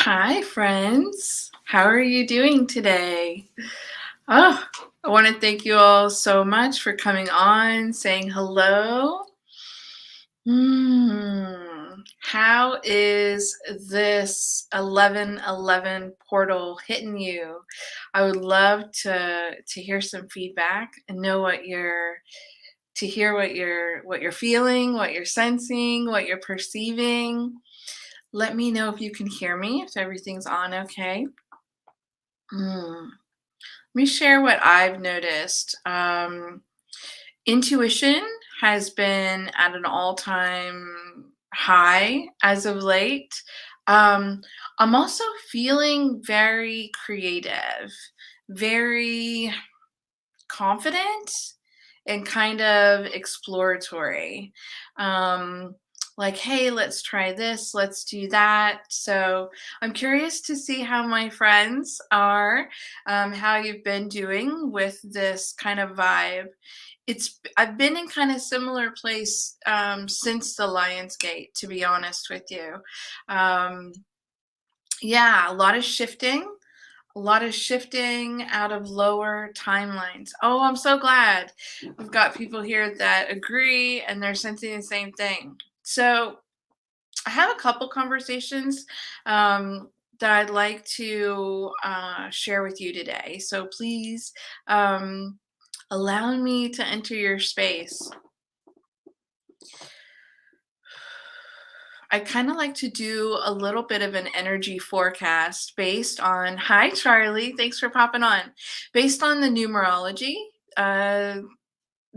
Hi, friends. How are you doing today? Oh, I want to thank you all so much for coming on, saying hello. How is this 1111 portal hitting you? I would love to hear some feedback and know to hear what you're feeling, what you're sensing, what you're perceiving. Let me know if you can hear me, if everything's on okay. Mm. Let me share what I've noticed. Intuition has been at an all-time high as of late. Um, I'm also feeling very creative, very confident, and kind of exploratory. Um, like, hey, let's try this, let's do that. So I'm curious to see how my friends are, how you've been doing with this kind of vibe. I've been in kind of similar place since the Lion's Gate, to be honest with you. Um, yeah, a lot of shifting out of lower timelines. Oh, I'm so glad we've got people here that agree and they're sensing the same thing. So I have a couple conversations um, that I'd like to share with you today. So please um, allow me to enter your space. I kind of like to do a little bit of an energy forecast based on, hi, Charlie, thanks for popping on, based on the numerology uh,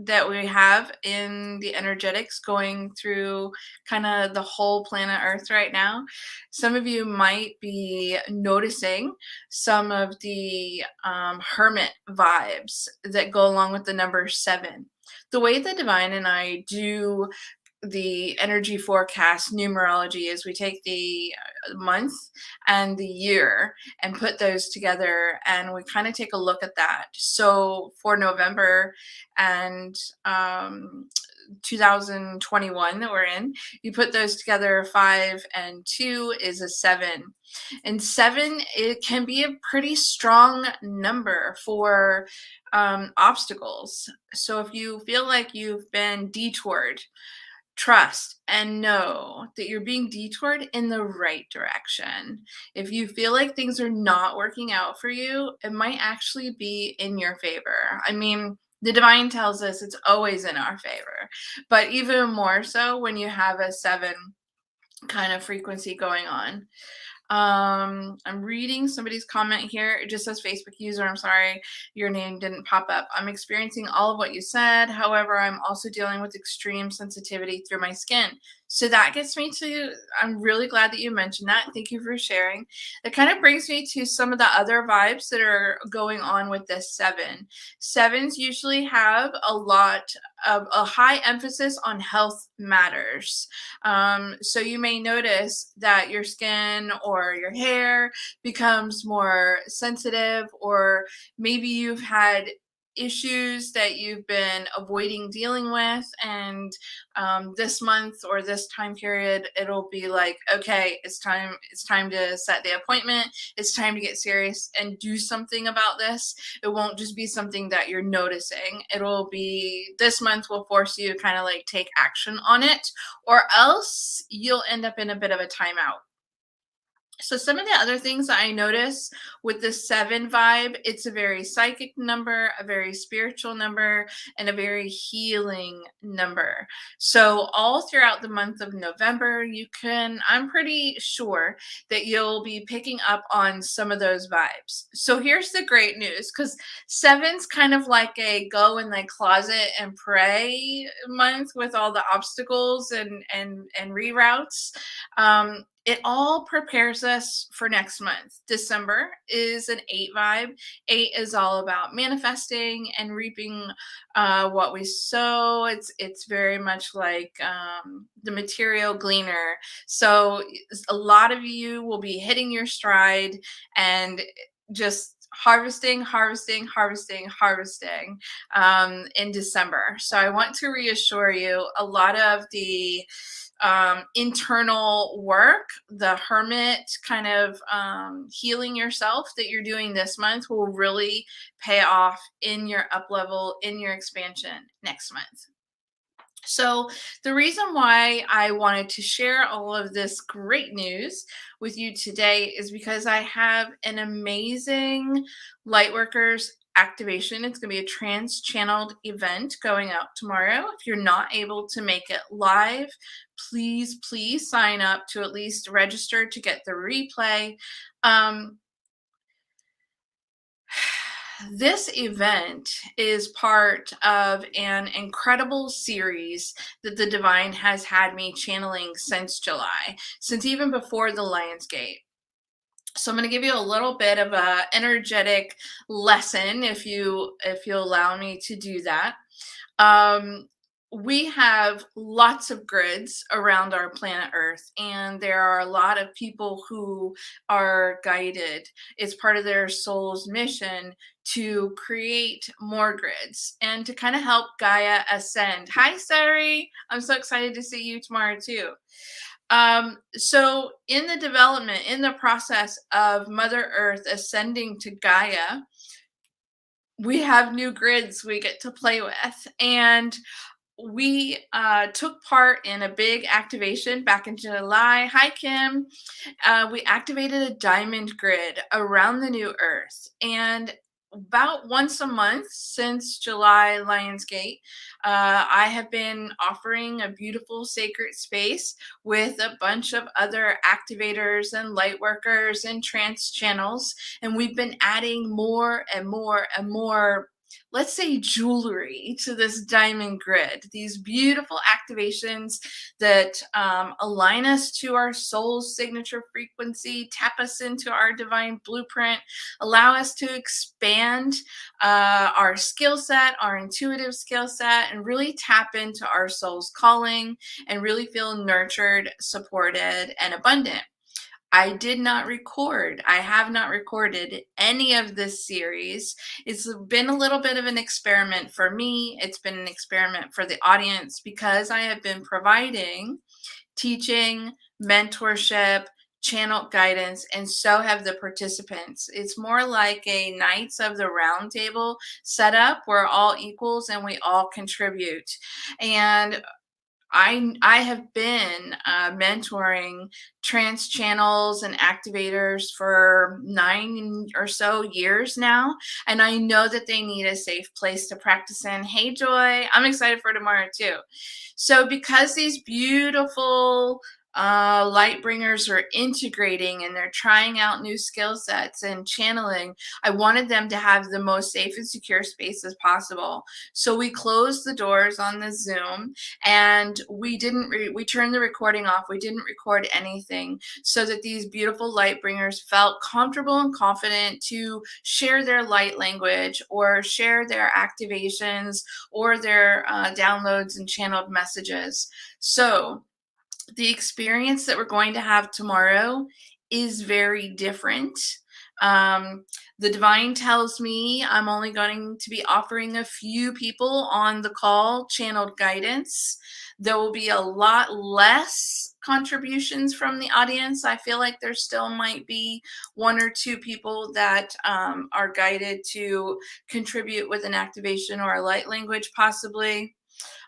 that we have in the energetics going through kind of the whole planet Earth right now. Some of you might be noticing some of the hermit vibes that go along with the number 7. The way the divine and I do the energy forecast numerology is we take the month and the year and put those together, and we kind of take a look at that. So for November and 2021 that we're in, you put those together, 5 and 2 is a 7. And 7, it can be a pretty strong number for obstacles. So if you feel like you've been detoured, trust and know that you're being detoured in the right direction. If you feel like things are not working out for you, it might actually be in your favor. I mean, the divine tells us it's always in our favor, but even more so when you have a 7 kind of frequency going on. I'm reading somebody's comment here. It just says Facebook user. I'm sorry, your name didn't pop up. I'm experiencing all of what you said. However, I'm also dealing with extreme sensitivity through my skin. So that gets me to, I'm really glad that you mentioned that. Thank you for sharing. It kind of brings me to some of the other vibes that are going on with this 7. 7s usually have a lot of a high emphasis on health matters. So you may notice that your skin or your hair becomes more sensitive, or maybe you've had issues that you've been avoiding dealing with, and this month or this time period it'll be like, okay, it's time to set the appointment, it's time to get serious and do something about this. It won't just be something that you're noticing. It'll be, this month will force you to kind of like take action on it, or else you'll end up in a bit of a timeout. So some of the other things that I notice with the 7 vibe, it's a very psychic number, a very spiritual number, and a very healing number. So all throughout the month of November, I'm pretty sure that you'll be picking up on some of those vibes. So here's the great news, because 7's kind of like a go in the closet and pray month with all the obstacles and reroutes. It all prepares us for next month. December is an 8 vibe. 8 is all about manifesting and reaping what we sow. It's very much like the material gleaner. So a lot of you will be hitting your stride and just harvesting in December. So I want to reassure you, a lot of the internal work, the hermit kind of healing yourself that you're doing this month will really pay off in your up level, in your expansion next month. So, the reason why I wanted to share all of this great news with you today is because I have an amazing Lightworkers activation. It's going to be a trance channeled event going out tomorrow. If you're not able to make it live, please sign up to at least register to get the replay. This event is part of an incredible series that the Divine has had me channeling since July, since even before the Lion's Gate. So I'm going to give you a little bit of a energetic lesson if you allow me to do that. We have lots of grids around our planet Earth, and there are a lot of people who are guided. It's part of their soul's mission to create more grids and to kind of help Gaia ascend. Hi, Sari. I'm so excited to see you tomorrow, too. So in the development, in the process of Mother Earth ascending to Gaia, we have new grids we get to play with. And we took part in a big activation back in July. Hi, Kim. We activated a diamond grid around the new Earth. And about once a month since July Lionsgate, I have been offering a beautiful sacred space with a bunch of other activators and light workers and trance channels. And we've been adding more and more and more, let's say, jewelry to this diamond grid. These beautiful activations that align us to our soul's signature frequency, tap us into our divine blueprint, allow us to expand our skill set, our intuitive skill set, and really tap into our soul's calling and really feel nurtured, supported, and abundant. I did not record. I have not recorded any of this series. It's been a little bit of an experiment for me. It's been an experiment for the audience because I have been providing teaching, mentorship, channel guidance, and so have the participants. It's more like a Knights of the Round Table setup where all equals and we all contribute. And I have been mentoring trance channels and activators for 9 or so years now, and I know that they need a safe place to practice in. Hey, Joy, I'm excited for tomorrow too. So because these beautiful light bringers are integrating and they're trying out new skill sets and channeling, I wanted them to have the most safe and secure space as possible. So we closed the doors on the Zoom and we turned the recording off. We didn't record anything so that these beautiful light bringers felt comfortable and confident to share their light language or share their activations or their downloads and channeled messages. So the experience that we're going to have tomorrow is very different. The Divine tells me I'm only going to be offering a few people on the call channeled guidance. There will be a lot less contributions from the audience. I feel like there still might be 1 or 2 people that are guided to contribute with an activation or a light language possibly.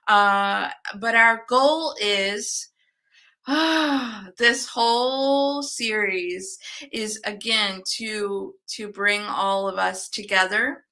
But our goal is this whole series is again to bring all of us together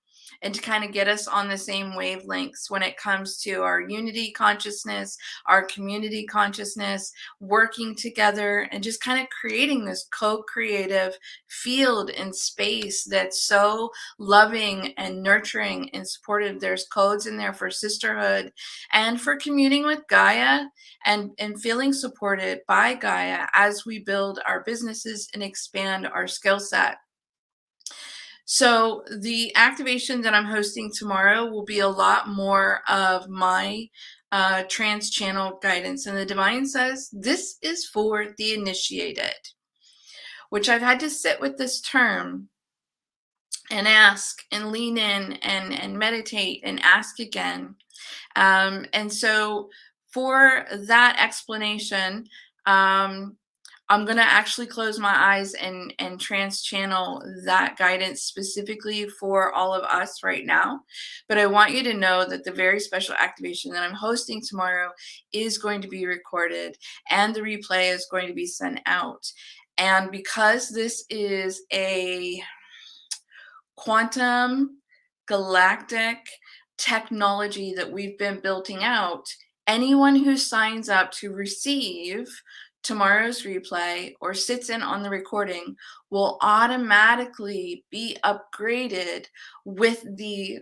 and to kind of get us on the same wavelengths when it comes to our unity consciousness, our community consciousness, working together and just kind of creating this co-creative field and space that's so loving and nurturing and supportive. There's codes in there for sisterhood and for communing with Gaia and feeling supported by Gaia as we build our businesses and expand our skill set. So the activation that I'm hosting tomorrow will be a lot more of my trance channel guidance. And the Divine says this is for the initiated, which I've had to sit with this term and ask and lean in and meditate and ask again. And so for that explanation, I'm going to actually close my eyes and trance channel that guidance specifically for all of us right now. But I want you to know that the very special activation that I'm hosting tomorrow is going to be recorded, and the replay is going to be sent out. And because this is a quantum galactic technology that we've been building out, anyone who signs up to receive tomorrow's replay or sits in on the recording will automatically be upgraded with the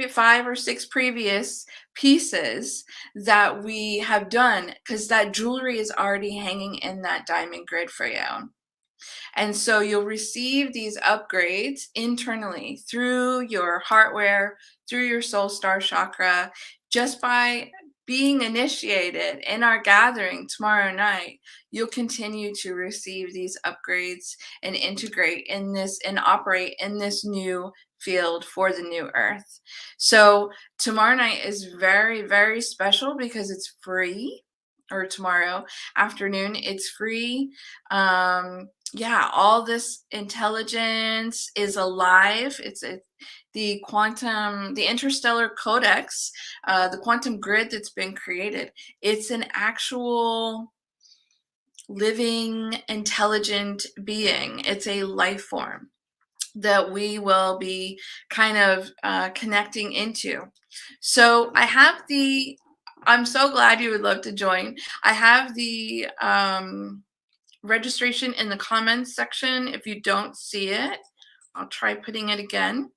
five or six previous pieces that we have done, because that jewelry is already hanging in that diamond grid for you. And so you'll receive these upgrades internally through your heartware, through your soul star chakra, just by being initiated in our gathering tomorrow night. You'll continue to receive these upgrades and integrate in this and operate in this new field for the new earth. So tomorrow night is very, very special because it's free, or tomorrow afternoon, it's free. Yeah, all this intelligence is alive. The quantum, the interstellar codex, the quantum grid that's been created. It's an actual living, intelligent being. It's a life form that we will be kind of connecting into. So I'm so glad you would love to join. I have the registration in the comments section. If you don't see it, I'll try putting it again.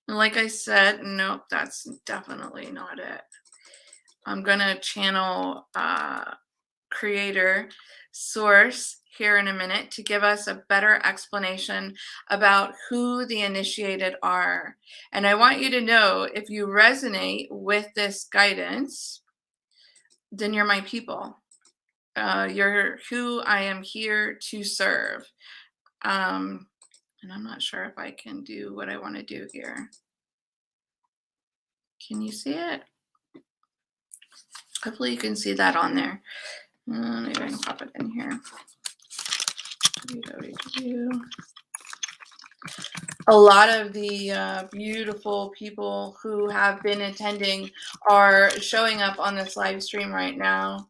And like I said, nope, that's definitely not it. I'm gonna channel creator source here in a minute to give us a better explanation about who the initiated are. And I want you to know, if you resonate with this guidance, then you're my people. You're who I am here to serve. And I'm not sure if I can do what I want to do here. Can you see it? Hopefully you can see that on there. Maybe I can pop it in here. A lot of the beautiful people who have been attending are showing up on this live stream right now.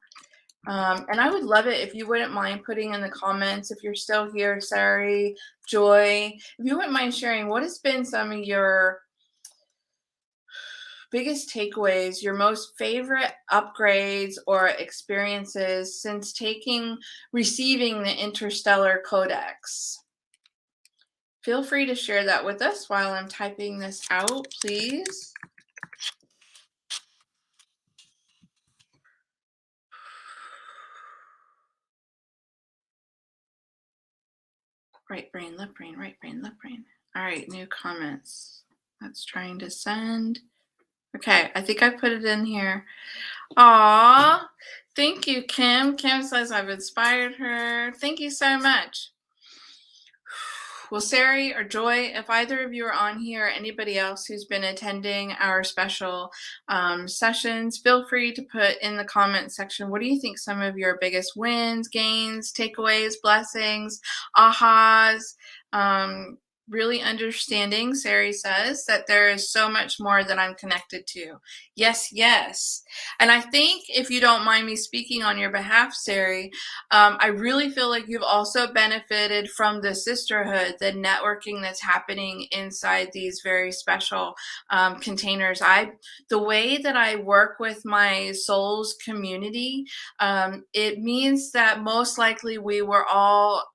And I would love it if you wouldn't mind putting in the comments, if you're still here, Sari, Joy, if you wouldn't mind sharing what has been some of your biggest takeaways, your most favorite upgrades or experiences since receiving the Interstellar Codex. Feel free to share that with us while I'm typing this out, please. Right brain, left brain, right brain, left brain. All right, new comments. That's trying to send. Okay, I think I put it in here. Aw, thank you, Kim. Kim says I've inspired her. Thank you so much. Well, Sari or Joy, if either of you are on here, anybody else who's been attending our special sessions, feel free to put in the comment section, what do you think some of your biggest wins, gains, takeaways, blessings, ahas, really understanding, Sari says, that there is so much more that I'm connected to. Yes, yes. And I think, if you don't mind me speaking on your behalf, Sari, I really feel like you've also benefited from the sisterhood, the networking that's happening inside these very special containers. The way that I work with my souls community, it means that most likely we were all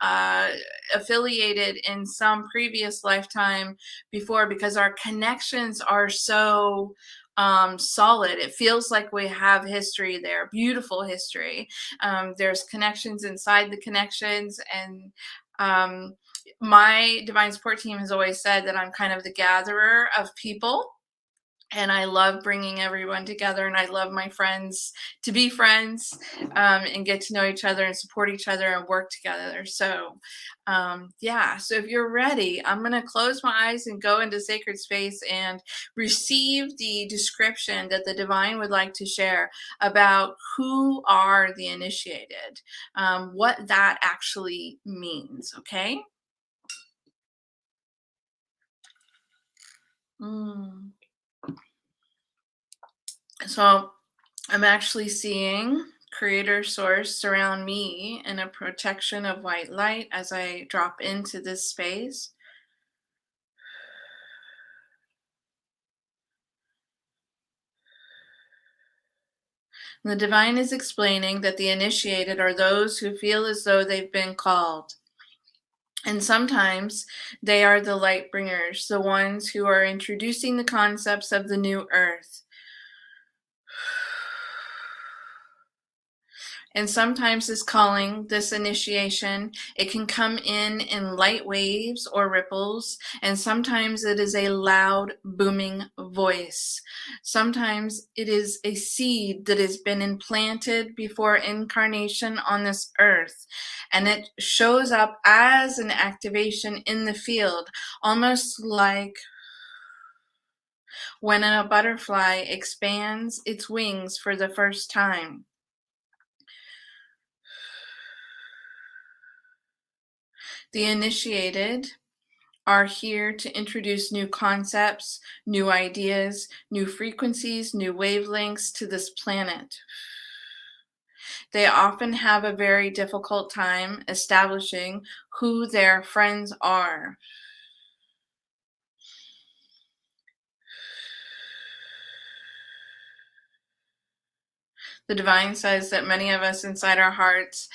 affiliated in some previous lifetime before, because our connections are so solid. It feels like we have history there, beautiful history. There's connections inside the connections, and my divine support team has always said that I'm kind of the gatherer of people. And I love bringing everyone together, and I love my friends to be friends, and get to know each other and support each other and work together. So, yeah. So if you're ready, I'm gonna close my eyes and go into sacred space and receive the description that the divine would like to share about who are the initiated, what that actually means. Okay. Mm. So I'm actually seeing creator source surround me in a protection of white light as I drop into this space. The divine is explaining that the initiated are those who feel as though they've been called. And sometimes they are the light bringers, the ones who are introducing the concepts of the new earth. And sometimes this calling, this initiation, it can come in light waves or ripples, and sometimes it is a loud, booming voice. Sometimes it is a seed that has been implanted before incarnation on this earth, and it shows up as an activation in the field, almost like when a butterfly expands its wings for the first time. The initiated are here to introduce new concepts, new ideas, new frequencies, new wavelengths to this planet. They often have a very difficult time establishing who their friends are. The divine says that many of us inside our hearts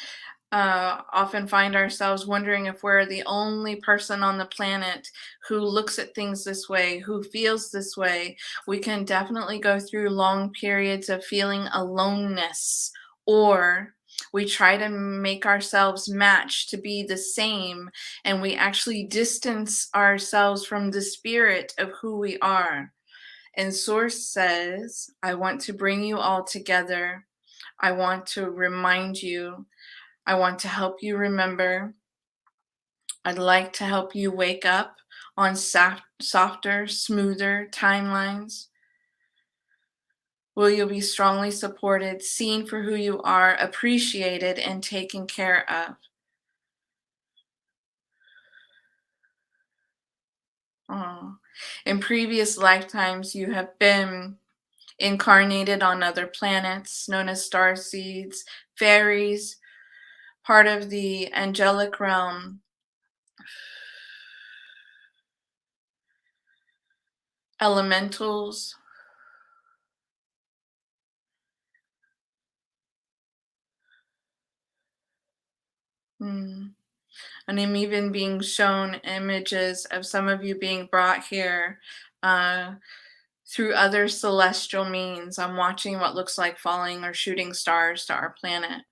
often find ourselves wondering if we're the only person on the planet who looks at things this way, who feels this way. We can definitely go through long periods of feeling aloneness, or we try to make ourselves match to be the same, and we actually distance ourselves from the spirit of who we are. And Source says, I want to bring you all together. I want to remind you. I want to help you remember. I'd like to help you wake up on softer, smoother timelines. Will you be strongly supported, seen for who you are, appreciated, and taken care of? Oh. In previous lifetimes, you have been incarnated on other planets known as star seeds, fairies, part of the angelic realm, elementals. Hmm. And I'm even being shown images of some of you being brought here uh, through other celestial means. I'm watching what looks like falling or shooting stars to our planet.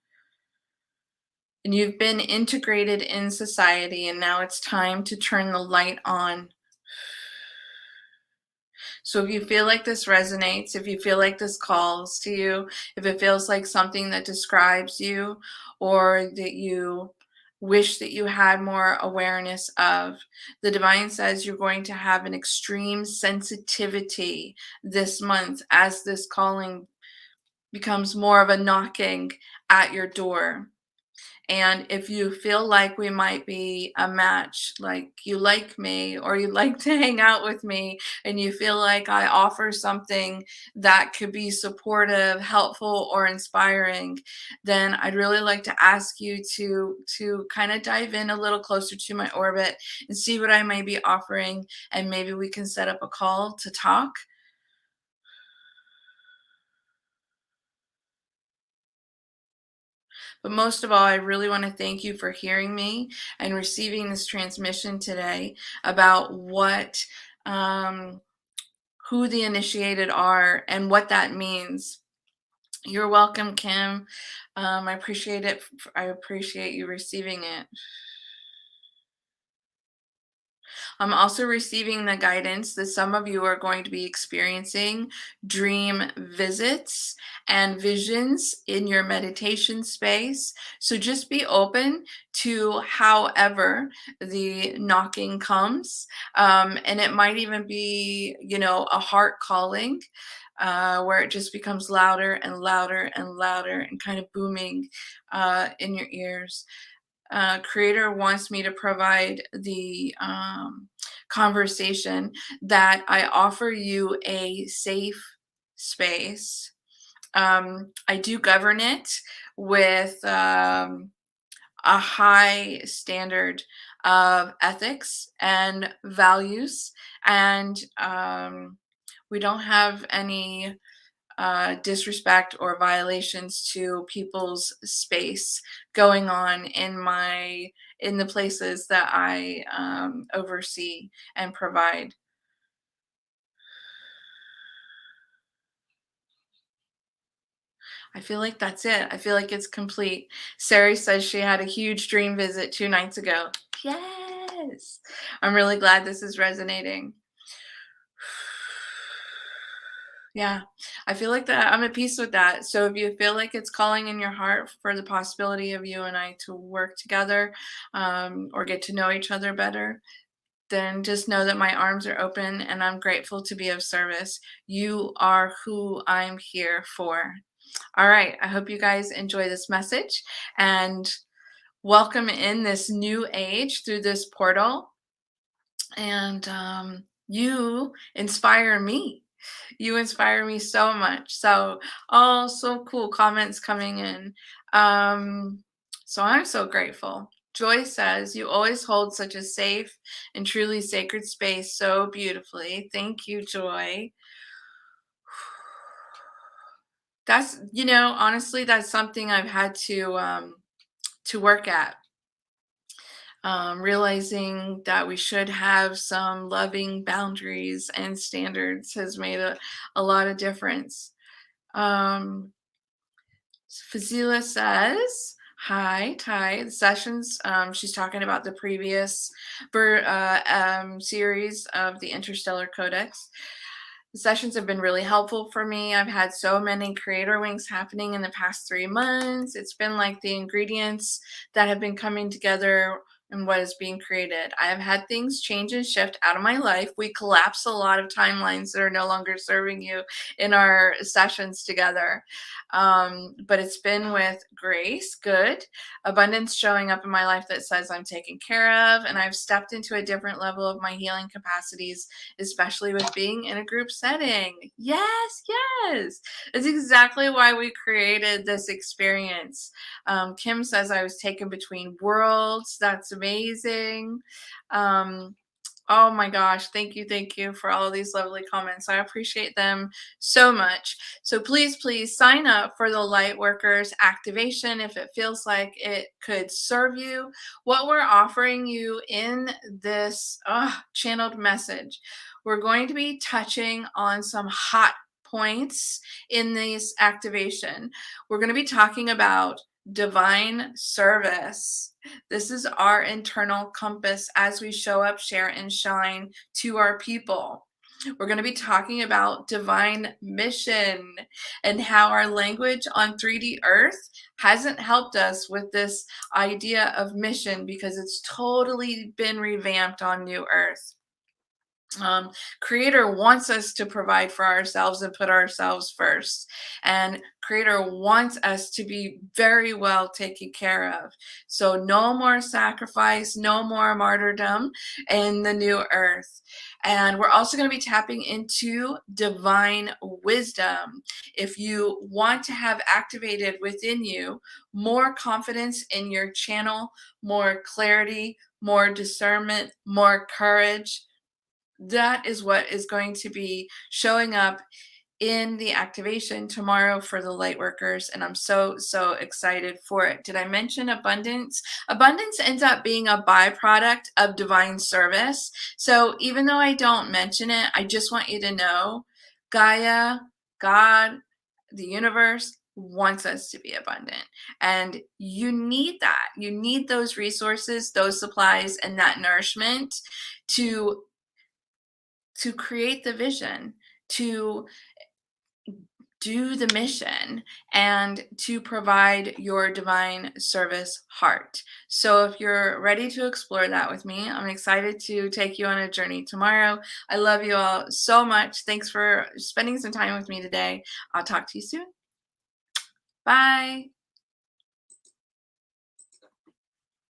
And you've been integrated in society, and now it's time to turn the light on. So if you feel like this resonates, if you feel like this calls to you, if it feels like something that describes you or that you wish that you had more awareness of, the divine says you're going to have an extreme sensitivity this month as this calling becomes more of a knocking at your door. And if you feel like we might be a match, like you like me or you like to hang out with me, and you feel like I offer something that could be supportive, helpful, or inspiring, then I'd really like to ask you to kind of dive in a little closer to my orbit and see what I may be offering, and maybe we can set up a call to talk. But most of all, I really want to thank you for hearing me and receiving this transmission today about um, who the initiated are and what that means. You're welcome, Kim. I appreciate it. I appreciate you receiving it. I'm also receiving the guidance that some of you are going to be experiencing dream visits and visions in your meditation space. So just be open to however the knocking comes. And it might even be, a heart calling. Where it just becomes louder and louder and louder and kind of booming in your ears. Creator wants me to provide the conversation that I offer you a safe space. I do govern it with a high standard of ethics and values, and we don't have any disrespect or violations to people's space going on in the places that I oversee and provide. I feel like that's it. I feel like it's complete. Sari says she had a huge dream visit 2 nights ago. Yes. I'm really glad this is resonating. Yeah, I feel like that I'm at peace with that. So if you feel like it's calling in your heart for the possibility of you and I to work together, or get to know each other better, then just know that my arms are open and I'm grateful to be of service. You are who I'm here for. All right, I hope you guys enjoy this message and welcome in this new age through this portal. And you inspire me. You inspire me so much. So, oh, so cool comments coming in. So I'm so grateful. Joy says, you always hold such a safe and truly sacred space so beautifully. Thank you, Joy. That's, honestly, that's something I've had to work at. Realizing that we should have some loving boundaries and standards has made a lot of difference. Fazila says, hi, Ty. The sessions, she's talking about the previous series of the Interstellar Codex. The sessions have been really helpful for me. I've had so many creator wings happening in the past 3 months. It's been like the ingredients that have been coming together and what is being created. I have had things change and shift out of my life. We collapse a lot of timelines that are no longer serving you in our sessions together. But it's been with grace, good, abundance showing up in my life that says I'm taken care of, and I've stepped into a different level of my healing capacities, especially with being in a group setting. Yes, yes. It's exactly why we created this experience. Kim says I was taken between worlds. That's amazing. Oh my gosh, thank you for all of these lovely comments. I appreciate them so much. So please sign up for the Lightworkers activation if it feels like it could serve you. What we're offering you in this channeled message, we're going to be touching on some hot points in this activation. We're going to be talking about divine service. This is our internal compass as we show up, share, and shine to our people. We're going to be talking about divine mission and how our language on 3D Earth hasn't helped us with this idea of mission because it's totally been revamped on New Earth. Creator wants us to provide for ourselves and put ourselves first. And Creator wants us to be very well taken care of. So no more sacrifice, no more martyrdom in the new earth. And we're also going to be tapping into divine wisdom. If you want to have activated within you more confidence in your channel, more clarity, more discernment, more courage, that is what is going to be showing up in the activation tomorrow for the Lightworkers, and I'm so excited for it. Did I mention abundance? Abundance ends up being a byproduct of divine service. So even though I don't mention it, I just want you to know Gaia, God, the universe, wants us to be abundant. And you need that. You need those resources, those supplies, and that nourishment to create the vision, to do the mission, and to provide your divine service heart. So if you're ready to explore that with me, I'm excited to take you on a journey tomorrow. I love you all so much. Thanks for spending some time with me today. I'll talk to you soon. Bye.